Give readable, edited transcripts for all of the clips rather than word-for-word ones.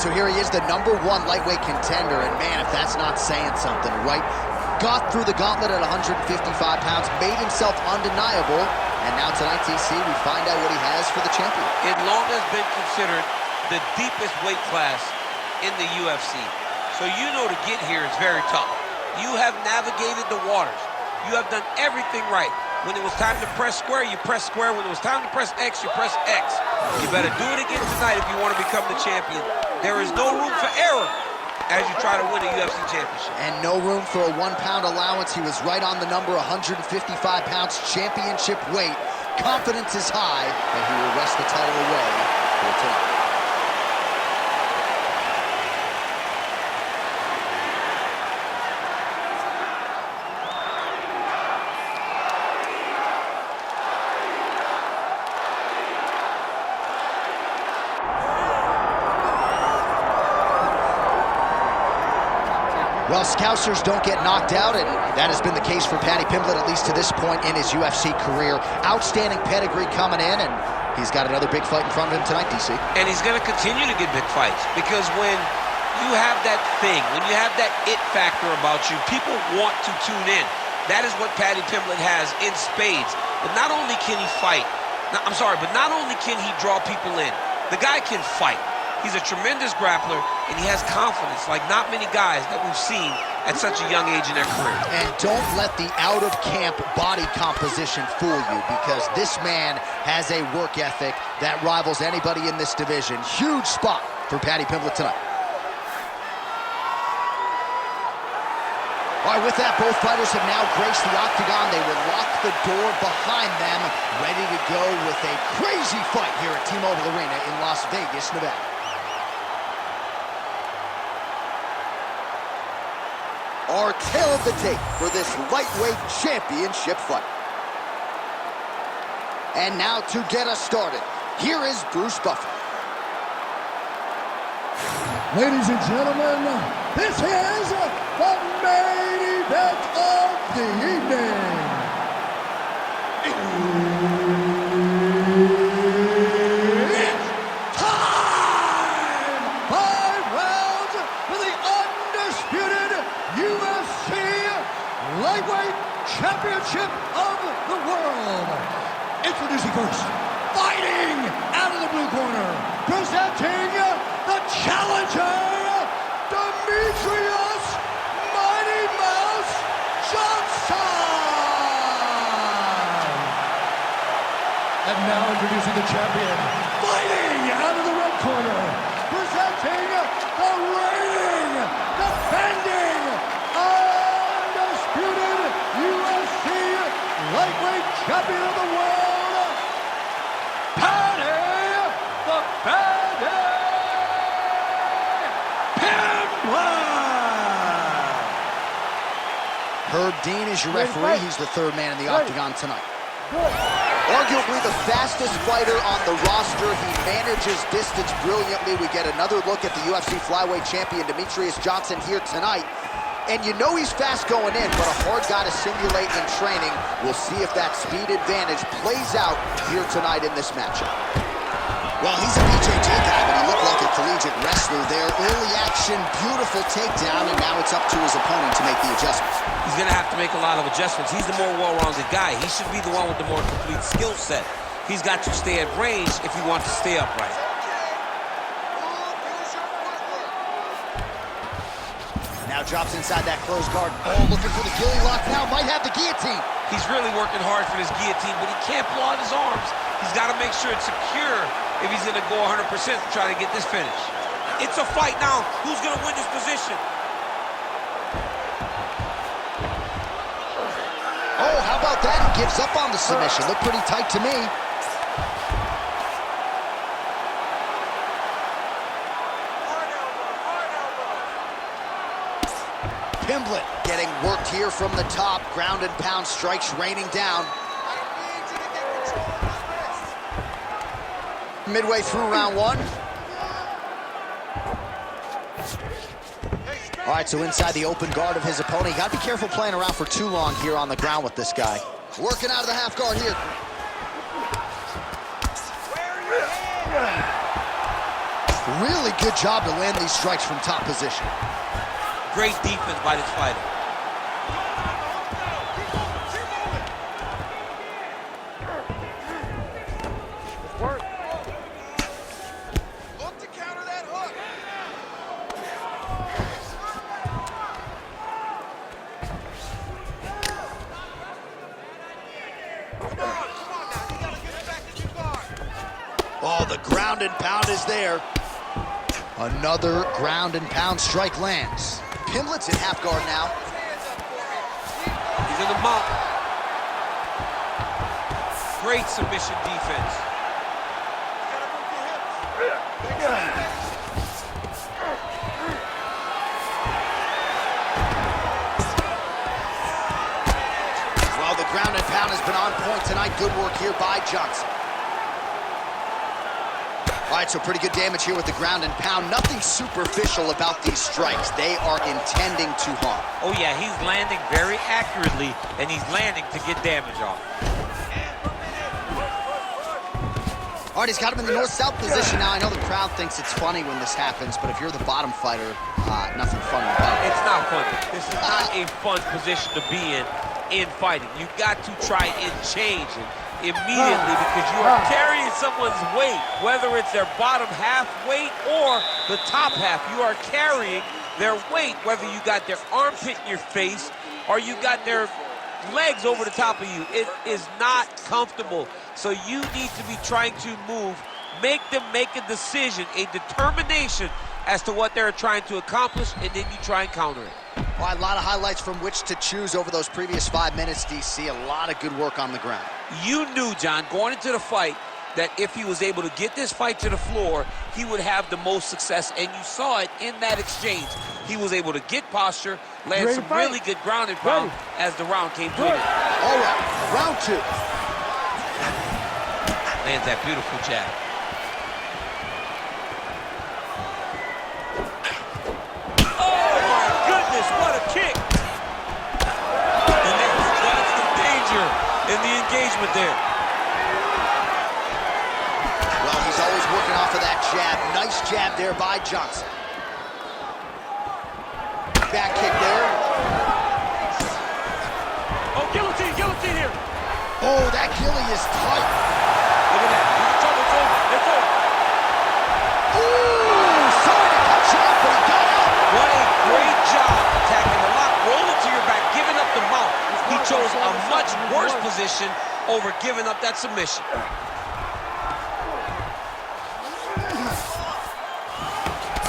right, so here he is, the #1 lightweight contender, and man, if that's not saying something, right? Got through the gauntlet at 155 pounds, made himself undeniable, and now tonight, TC, we find out what he has for the champion. It long has been considered the deepest weight class in the UFC. So you know to get here is very tough. You have navigated the waters. You have done everything right. When it was time to press square, you press square. When it was time to press X, you press X. You better do it again tonight if you want to become the champion. There is no room for error as you try to win a UFC championship. And no room for a 1-pound allowance. He was right on the number, 155 pounds, championship weight. Confidence is high, and he will wrest the title away here tonight. Well, Scousers don't get knocked out, and that has been the case for Paddy Pimblett, at least to this point in his UFC career. Outstanding pedigree coming in, and he's got another big fight in front of him tonight, DC. And he's going to continue to get big fights, because when you have that thing, when you have that it factor about you, people want to tune in. That is what Paddy Pimblett has in spades. But not only can he fight, but not only can he draw people in, the guy can fight. He's a tremendous grappler, and he has confidence like not many guys that we've seen at such a young age in their career. And don't let the out-of-camp body composition fool you, because this man has a work ethic that rivals anybody in this division. Huge spot for Paddy Pimblett tonight. All right, with that, both fighters have now graced the octagon. They will lock the door behind them, ready to go with a crazy fight here at T-Mobile Arena in Las Vegas, Nevada. Our tale of the tape for this lightweight championship fight. And now to get us started, here is Bruce Buffer. Ladies and gentlemen, this is the main event of the evening. It's time! 5 rounds for the undisputed UFC Lightweight Championship of the World. Introducing first, fighting out of the blue corner, presenting the challenger, Demetrious Mighty Mouse Johnson. And now introducing the champion, fighting out of the red corner, presenting the reigning, defending, undisputed UFC lightweight champion of the world, Paddy the Paddy Pimblett. Herb Dean is your referee. He's the third man in the octagon tonight. Arguably the fastest fighter on the roster. He manages distance brilliantly. We get another look at the UFC flyweight champion, Demetrious Johnson, here tonight. And you know he's fast going in, but a hard guy to simulate in training. We'll see if that speed advantage plays out here tonight in this matchup. Well, he's a BJJ guy, but he looked like a collegiate wrestler there. Early action, beautiful takedown, and now it's up to his opponent to make the adjustments. He's going to have to make a lot of adjustments. He's the more well-rounded guy. He should be the one with the more complete skill set. He's got to stay at range if he wants to stay upright. Now drops inside that closed guard. Oh, looking for the gilly lock now. Might have the guillotine. He's really working hard for this guillotine, but he can't pull out his arms. He's got to make sure it's secure if he's going to go 100% to try to get this finish. It's a fight now. Who's going to win this position? Oh, how about that? He gives up on the submission. Looked pretty tight to me. Pimblett getting worked here from the top. Ground and pound strikes raining down. Midway through round one. All right, so inside the open guard of his opponent. You got to be careful playing around for too long here on the ground with this guy. Working out of the half guard here. Really good job to land these strikes from top position. Great defense by this fighter. Work. Look to counter that hook. Come on now. You gotta get it back in your guard. Oh, the ground and pound is there. Another ground and pound strike lands. Pimblett's in half guard now. Hands up for me. He's in the mount. Great submission defense. Well, the ground and pound has been on point tonight. Good work here by Johnson. All right, so pretty good damage here with the ground and pound. Nothing superficial about these strikes. They are intending to harm. Oh yeah, he's landing very accurately, and he's landing to get damage off. All right, he's got him in the north-south position now. I know the crowd thinks it's funny when this happens, but if you're the bottom fighter, nothing fun about it. It's not funny. This is not a fun position to be in fighting. You got to try and change it immediately because you are carrying someone's weight, whether it's their bottom half weight or the top half. You are carrying their weight, whether you got their armpit in your face or you got their legs over the top of you. It is not comfortable. So you need to be trying to move, make them make a decision, a determination as to what they're trying to accomplish, and then you try and counter it. All right, a lot of highlights from which to choose over those previous 5 minutes, DC. A lot of good work on the ground. You knew, John, going into the fight, that if he was able to get this fight to the floor, he would have the most success, and you saw it in that exchange. He was able to get posture, land some really good ground and pound as the round came to an end. All right, round 2. Lands that beautiful jab. Oh, my goodness, what a kick! And that's the danger in the engagement there. Well, he's always working off of that jab. Nice jab there by Johnson. Back kick there. Oh, guillotine, guillotine here. Oh, that gilly is tight. Look at that. He's in trouble. It's over. It's over. Ooh, sorry to cut you off, but he got out. What a great job attacking the lock, rolling to your back, giving up the mount. He chose a much worse position over giving up that submission.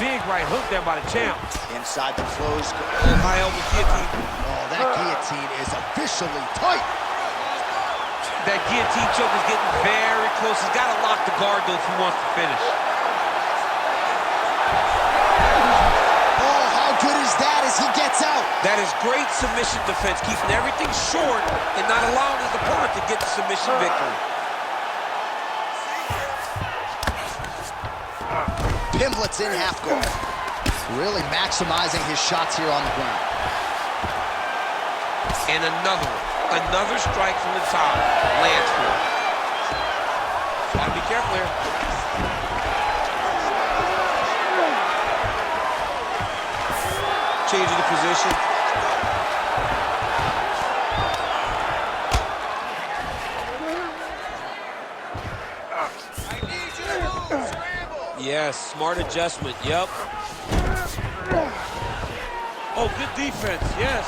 Big right hook there by the champ. Inside the close. High elbow guillotine. Oh, that guillotine is officially tight. That guillotine choke is getting very close. He's got to lock the guard, though, if he wants to finish. Oh, how good is that as he gets out? That is great submission defense, keeping everything short and not allowing his opponent to get the submission victory. Pimblett's in half guard. Really maximizing his shots here on the ground. And another one. Another strike from the top. Lands for him. Gotta be careful here. Changing the position. I need you to move. Scramble. Yes, smart adjustment. Yep. Oh, good defense. Yes.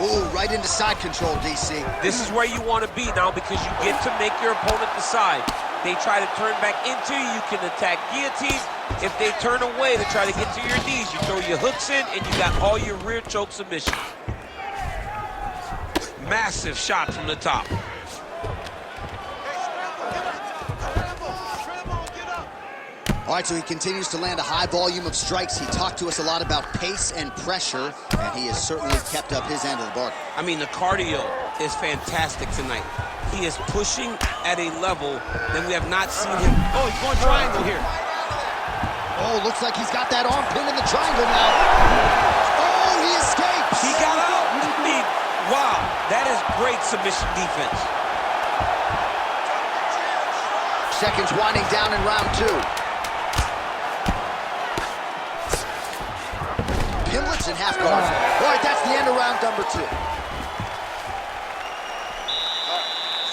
Ooh, right into side control, DC. This is where you want to be now because you get to make your opponent decide. They try to turn back into you, you can attack guillotine. If they turn away to try to get to your knees, you throw your hooks in and you got all your rear choke submissions. Massive shot from the top. All right, so he continues to land a high volume of strikes. He talked to us a lot about pace and pressure, and he has certainly kept up his end of the bargain. I mean, the cardio is fantastic tonight. He is pushing at a level that we have not seen him. Oh, he's going triangle here. Oh, looks like he's got that arm pinned in the triangle now. Oh, he escapes. He got out. I mean, wow, that is great submission defense. seconds winding down in round 2. Pimblett's in half guard. All right, that's the end of round number 2.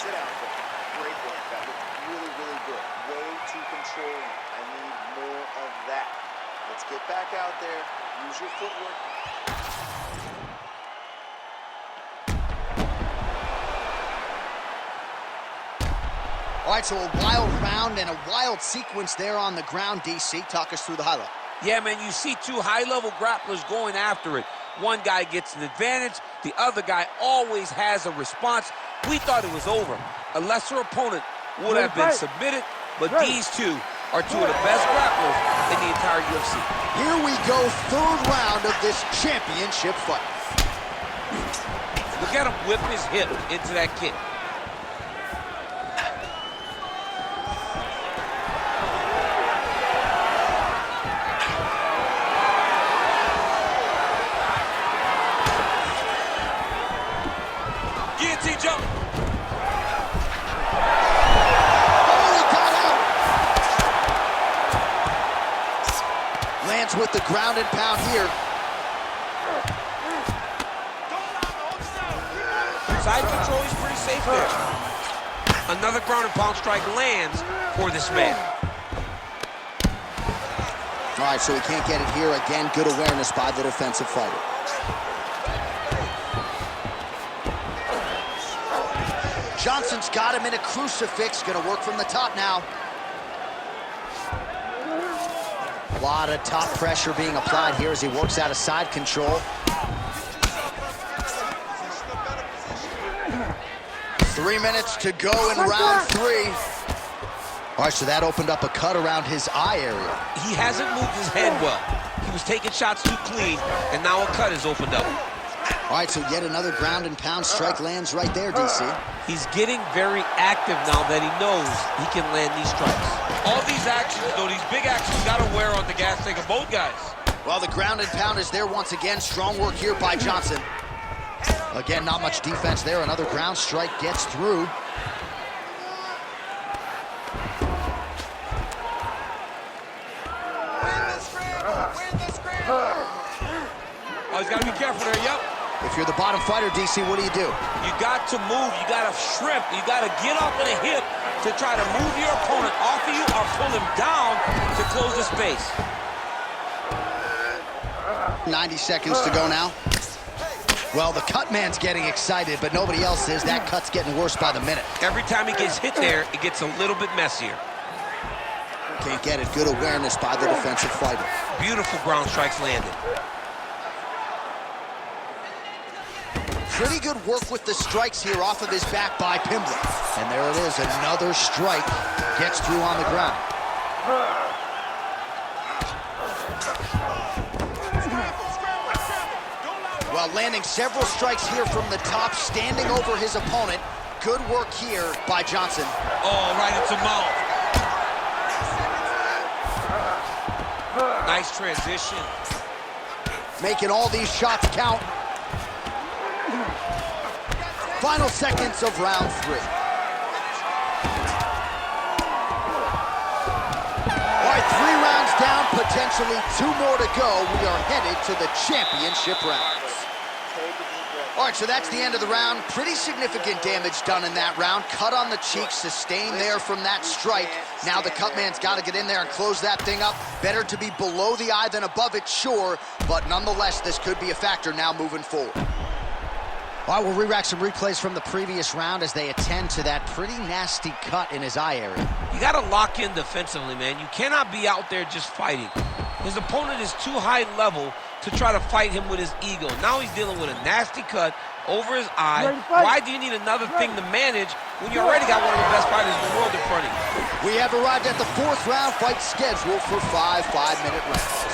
Sit down. Great work. That looked really, really good. Way too controlling. I need more of that. Let's get back out there. Use your footwork. All right, so a wild round and a wild sequence there on the ground, DC. Talk us through the highlight. Yeah, man, you see two high-level grapplers going after it. One guy gets an advantage. The other guy always has a response. We thought it was over. A lesser opponent would have been submitted, but these two are two of the best grapplers in the entire UFC. Here we go, third round of this championship fight. Look at him whip his hip into that kick. Guillotine jump. Lands with the ground and pound here. Side control is pretty safe there. Another ground and pound strike lands for this man. All right, so he can't get it here. Again, good awareness by the defensive fighter. Johnson's got him in a crucifix. Gonna work from the top now. A lot of top pressure being applied here as he works out of side control. 3 minutes to go in round 3. All right, so that opened up a cut around his eye area. He hasn't moved his head well. He was taking shots too clean, and now a cut has opened up. All right, so yet another ground and pound strike lands right there, DC. He's getting very active now that he knows he can land these strikes. All these actions, though, these big actions, got to wear on the gas tank of both guys. Well, the ground and pound is there once again. Strong work here by Johnson. Again, not much defense there. Another ground strike gets through. Oh, he's got to be careful there, yep. If you're the bottom fighter, DC, what do? You got to move, you got to shrimp, you got to get off of the hip to try to move your opponent off of you or pull him down to close the space. 90 seconds to go now. Well, the cut man's getting excited, but nobody else is. That cut's getting worse by the minute. Every time he gets hit there, it gets a little bit messier. Can't get it. Good awareness by the defensive fighter. Beautiful ground strikes landed. Pretty good work with the strikes here off of his back by Pimblett. And there it is, another strike gets through on the ground. Well, landing several strikes here from the top, standing over his opponent. Good work here by Johnson. Oh, right into mouth. Nice transition. Making all these shots count. Final seconds of round 3. All right, 3 rounds down, potentially 2 more to go. We are headed to the championship rounds. All right, so that's the end of the round. Pretty significant damage done in that round. Cut on the cheek, sustained there from that strike. Now the cut man's got to get in there and close that thing up. Better to be below the eye than above it, sure. But nonetheless, this could be a factor now moving forward. All right, we'll re-rack some replays from the previous round as they attend to that pretty nasty cut in his eye area. You got to lock in defensively, man. You cannot be out there just fighting. His opponent is too high level to try to fight him with his ego. Now he's dealing with a nasty cut over his eye. Why do you need another thing to manage when you already got one of the best fighters in the world in front of you? We have arrived at the 4th round, fight scheduled for 5 5-minute rounds.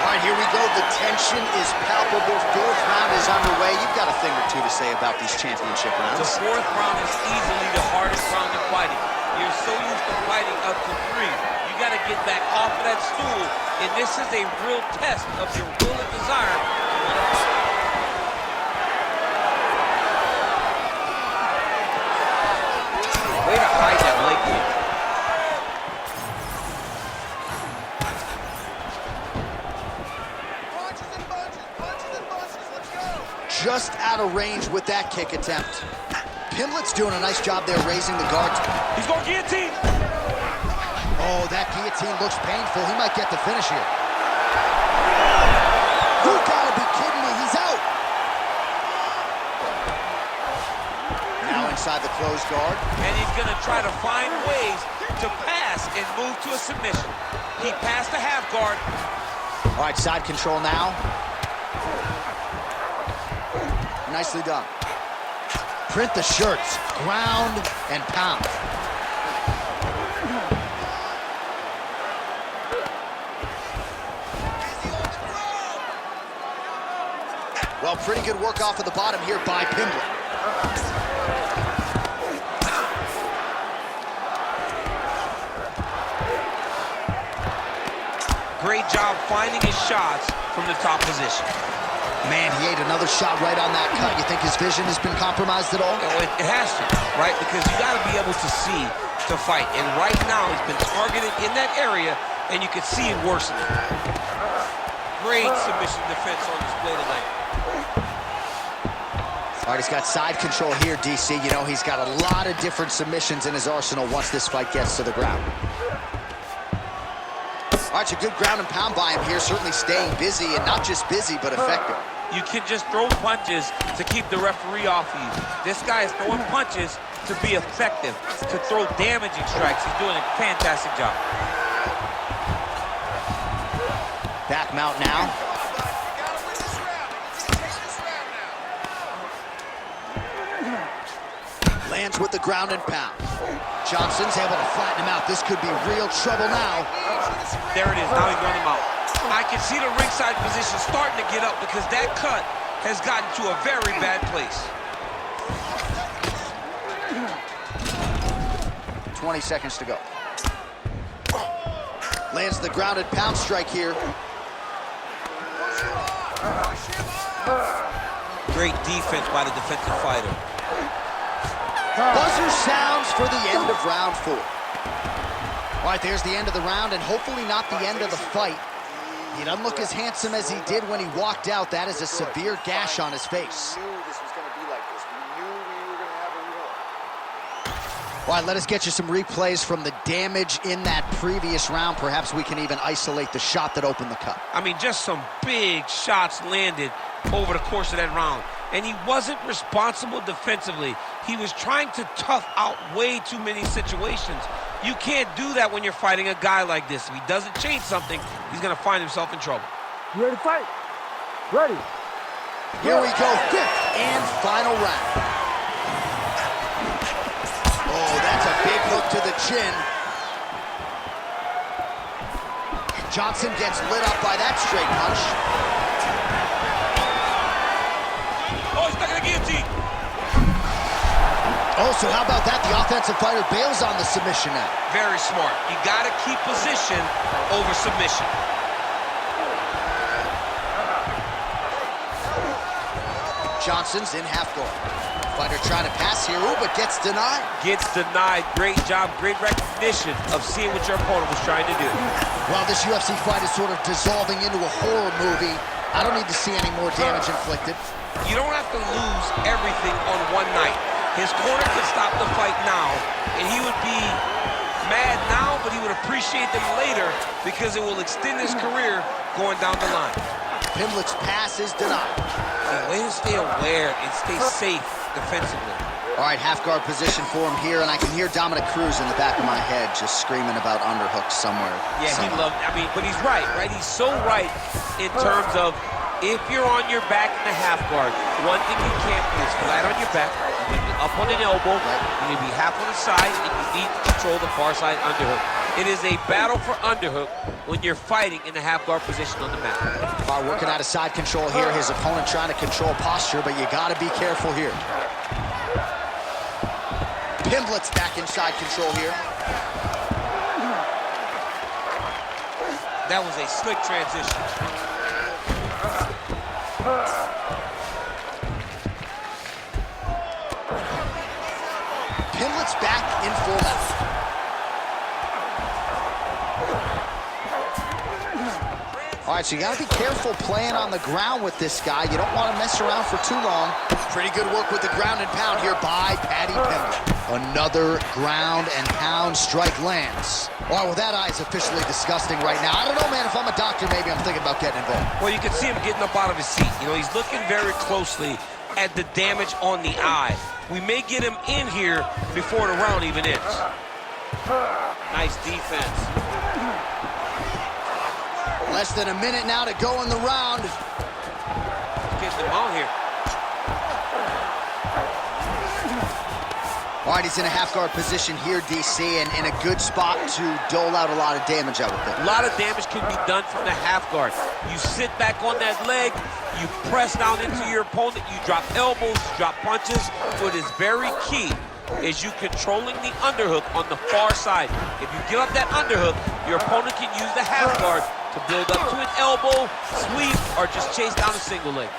All right, here we go. The tension is palpable. 4th round is underway. You've got a thing or two to say about these championship rounds. The 4th round is easily the hardest round in fighting. You're so used to fighting up to 3. You got to get back off of that stool, and this is a real test of your will and desire. Way to hide that leg kick. just out of range with that kick attempt. Pimblett's doing a nice job there raising the guard. He's going guillotine. Oh, that guillotine looks painful. He might get the finish here. You gotta be kidding me, he's out. Now inside the closed guard. And he's gonna try to find ways to pass and move to a submission. He passed the half guard. All right, side control now. Nicely done. Print the shirts, ground and pound. Well, pretty good work off of the bottom here by Pimblett. Great job finding his shots from the top position. Man, he ate another shot right on that cut. You think his vision has been compromised at all? Oh, it has to, right? Because you got to be able to see to fight. And right now, he's been targeted in that area, and you can see it worsening. Great submission defense on display tonight. All right, he's got side control here, DC. You know, he's got a lot of different submissions in his arsenal once this fight gets to the ground. All right, it's a good ground and pound by him here, certainly staying busy, and not just busy, but effective. You can just throw punches to keep the referee off you. This guy is throwing punches to be effective, to throw damaging strikes. He's doing a fantastic job. Back mount now. Lands with the ground and pound. Johnson's able to flatten him out. This could be real trouble now. There it is. Now he's running him out. I can see the ringside position starting to get up because that cut has gotten to a very bad place. 20 seconds to go. Lands the grounded pound strike here. Great defense by the defensive fighter. Buzzer sounds for the end of round 4. All right, there's the end of the round, and hopefully not the end of the fight. He doesn't look as handsome as he did when he walked out. That is a severe gash on his face. We knew this was going to be like this. We knew we were going to have a war. All right, let us get you some replays from the damage in that previous round. Perhaps we can even isolate the shot that opened the cut. I mean, just some big shots landed over the course of that round. And he wasn't responsible defensively. He was trying to tough out way too many situations. You can't do that when you're fighting a guy like this. If he doesn't change something, he's going to find himself in trouble. You ready to fight? Ready. Here we go, 5th and final round. Oh, that's a big hook to the chin. Johnson gets lit up by that straight punch. Oh, he's stuck in the guillotine. Oh, so how about that? The offensive fighter bails on the submission now. Very smart. You got to keep position over submission. Johnson's in half guard. Fighter trying to pass here, ooh, but gets denied. Gets denied. Great job, great recognition of seeing what your opponent was trying to do. Well, this UFC fight is sort of dissolving into a horror movie. I don't need to see any more damage inflicted. You don't have to lose everything on one night. His corner could stop the fight now, and he would be mad now, but he would appreciate them later because it will extend his career going down the line. Pimblett's pass is denied. The way to stay aware and stay safe defensively. All right, half guard position for him here, and I can hear Dominic Cruz in the back of my head just screaming about underhooks somewhere. Yeah, he loved, I mean, but he's right? He's so right in terms of if you're on your back in the half guard, one thing you can't do is flat on your back. You need to be up on an elbow, you need to be half on the side, and you need to control the far side underhook. It is a battle for underhook when you're fighting in the half guard position on the mat. Working out of side control here, his opponent trying to control posture, but you gotta be careful here. Pimblett's back in side control here. That was a slick transition. Pimblett's back in full mount. All right, so you got to be careful playing on the ground with this guy. You don't want to mess around for too long. Pretty good work with the ground and pound here by Paddy Pimblett. Another ground and pound strike lands. All right, well, that eye is officially disgusting right now. I don't know, man. If I'm a doctor, maybe I'm thinking about getting involved. Well, you can see him getting up out of his seat. You know, he's looking very closely at the damage on the eye. We may get him in here before the round even ends. Nice defense. Less than a minute now to go in the round. Getting him out here. All right, he's in a half-guard position here, DC, and in a good spot to dole out a lot of damage, I would think. A lot of damage can be done from the half guard. You sit back on that leg, you press down into your opponent, you drop elbows, you drop punches. What is very key is you controlling the underhook on the far side. If you give up that underhook, your opponent can use the half guard to build up to an elbow, sweep, or just chase down a single leg.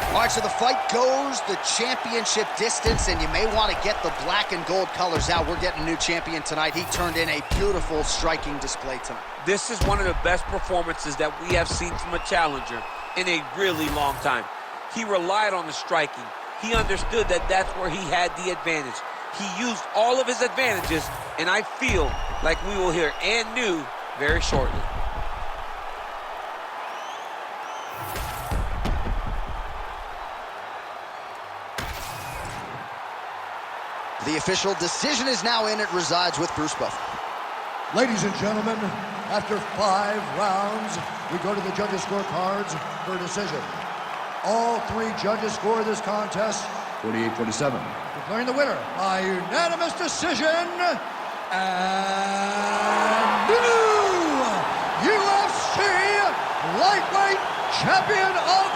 All right, so the fight goes the championship distance, and you may want to get the black and gold colors out. We're getting a new champion tonight. He turned in a beautiful striking display tonight. This is one of the best performances that we have seen from a challenger in a really long time. He relied on the striking. He understood that that's where he had the advantage. He used all of his advantages, and I feel like we will hear and new very shortly. The official decision is now in. It resides with Bruce Buffer. Ladies and gentlemen, after 5 rounds, we go to the judges' scorecards for a decision. All 3 judges score this contest 48-47. Declaring the winner by unanimous decision, and new UFC lightweight champion of